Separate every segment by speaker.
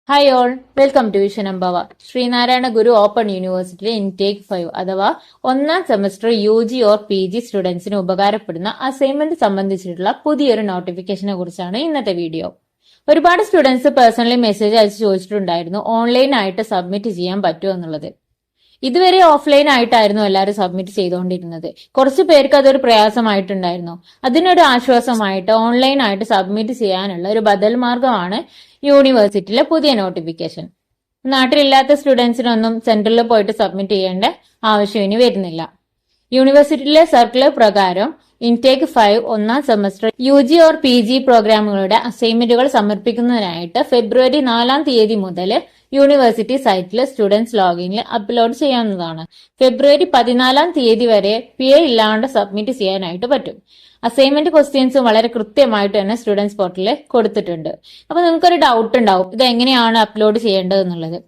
Speaker 1: Hi all, welcome to vision Ambava. Sreenarayana Guru open യൂണിവേഴ്സിറ്റിയിലെ intake 5 അഥവാ ഒന്നാം സെമസ്റ്റർ UG ഓർ PG സ്റ്റുഡൻസിന് ഉപകാരപ്പെടുന്ന അസൈൻമെന്റ് സംബന്ധിച്ചിട്ടുള്ള പുതിയൊരു നോട്ടിഫിക്കേഷനെ കുറിച്ചാണ് ഇന്നത്തെ വീഡിയോ. ഒരുപാട് സ്റ്റുഡൻസ് പേഴ്സണലി മെസ്സേജ് അയച്ച് ചോദിച്ചിട്ടുണ്ടായിരുന്നു ഓൺലൈൻ ആയിട്ട് സബ്മിറ്റ് ചെയ്യാൻ പറ്റുമോ എന്നുള്ളത്. ഇതുവരെ ഓഫ്ലൈൻ ആയിട്ടായിരുന്നു എല്ലാവരും സബ്മിറ്റ് ചെയ്തുകൊണ്ടിരുന്നത്. കുറച്ച് പേർക്ക് അതൊരു പ്രയാസമായിട്ടുണ്ടായിരുന്നു. അതിനൊരു ആശ്വാസമായിട്ട് ഓൺലൈൻ ആയിട്ട് സബ്മിറ്റ് ചെയ്യാനുള്ള ഒരു ബദൽ മാർഗമാണ് യൂണിവേഴ്സിറ്റിയിലെ പുതിയ നോട്ടിഫിക്കേഷൻ. നാട്ടിലില്ലാത്ത സ്റ്റുഡൻസിനൊന്നും സെന്ററിൽ പോയിട്ട് സബ്മിറ്റ് ചെയ്യേണ്ട ആവശ്യം ഇനി വരുന്നില്ല. യൂണിവേഴ്സിറ്റിയിലെ സർക്കുലർ പ്രകാരം ഇൻടേക്ക് 5 ഒന്നാം സെമസ്റ്റർ UG ഓർ PG പ്രോഗ്രാമുകളുടെ അസൈൻമെന്റുകൾ സമർപ്പിക്കുന്നതിനായിട്ട് ഫെബ്രുവരി 4-ാം തീയതി മുതൽ യൂണിവേഴ്സിറ്റി സൈറ്റിൽ സ്റ്റുഡൻസ് ലോഗിനിൽ അപ്ലോഡ് ചെയ്യാവുന്നതാണ്. ഫെബ്രുവരി 14-ാം തീയതി വരെ PA ഇല്ലാണ്ട് സബ്മിറ്റ് ചെയ്യാനായിട്ട് പറ്റും. അസൈൻമെന്റ് ക്വസ്റ്റ്യൻസും വളരെ കൃത്യമായിട്ട് തന്നെ സ്റ്റുഡൻസ് പോർട്ടലിൽ കൊടുത്തിട്ടുണ്ട്. അപ്പൊ നിങ്ങൾക്കൊരു ഡൗട്ട് ഉണ്ടാവും, ഇത് എങ്ങനെയാണ് അപ്ലോഡ് ചെയ്യേണ്ടത് എന്നുള്ളത്.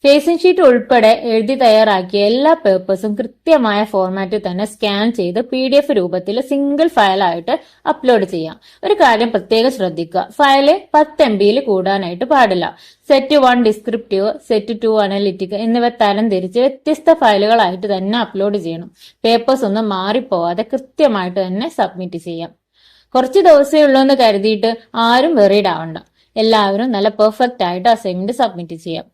Speaker 1: ഫേസിംഗ് ഷീറ്റ് ഉൾപ്പെടെ എഴുതി തയ്യാറാക്കിയ എല്ലാ പേപ്പേഴ്സും കൃത്യമായ ഫോർമാറ്റിൽ തന്നെ സ്കാൻ ചെയ്ത് PDF രൂപത്തിൽ സിംഗിൾ ഫയലായിട്ട് അപ്ലോഡ് ചെയ്യാം. ഒരു കാര്യം പ്രത്യേകം ശ്രദ്ധിക്കുക, ഫയല് 10 MB കൂടാനായിട്ട് പാടില്ല. സെറ്റ് 1 ഡിസ്ക്രിപ്റ്റീവ്, സെറ്റ് 2 അനലിറ്റിക് എന്നിവ തരംതിരിച്ച് വ്യത്യസ്ത ഫയലുകളായിട്ട് തന്നെ അപ്ലോഡ് ചെയ്യണം. പേപ്പേഴ്സ് ഒന്നും മാറിപ്പോവാതെ കൃത്യമായിട്ട് തന്നെ സബ്മിറ്റ് ചെയ്യാം. കുറച്ച് ദിവസമേ ഉള്ളൂ എന്ന് കരുതിയിട്ട് ആരും വെറീഡ് ആവണ്ട. എല്ലാവരും നല്ല പെർഫെക്റ്റ് ആയിട്ട് അസൈൻമെന്റ് സബ്മിറ്റ് ചെയ്യാം.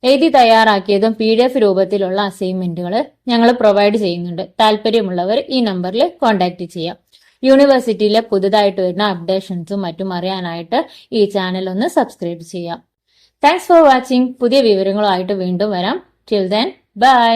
Speaker 1: എഴുതി തയ്യാറാക്കിയതും PDF രൂപത്തിലുള്ള അസൈൻമെന്റുകൾ ഞങ്ങൾ പ്രൊവൈഡ് ചെയ്യുന്നുണ്ട്. താല്പര്യമുള്ളവർ ഈ നമ്പറിൽ കോൺടാക്ട് ചെയ്യാം. യൂണിവേഴ്സിറ്റിയിലെ പുതുതായിട്ട് വരുന്ന അപ്ഡേഷൻസും മറ്റും അറിയാനായിട്ട് ഈ ചാനൽ ഒന്ന് സബ്സ്ക്രൈബ് ചെയ്യാം. Thanks for watching. പുതിയ വിവരങ്ങളുമായിട്ട് വീണ്ടും വരാം. Till then, by.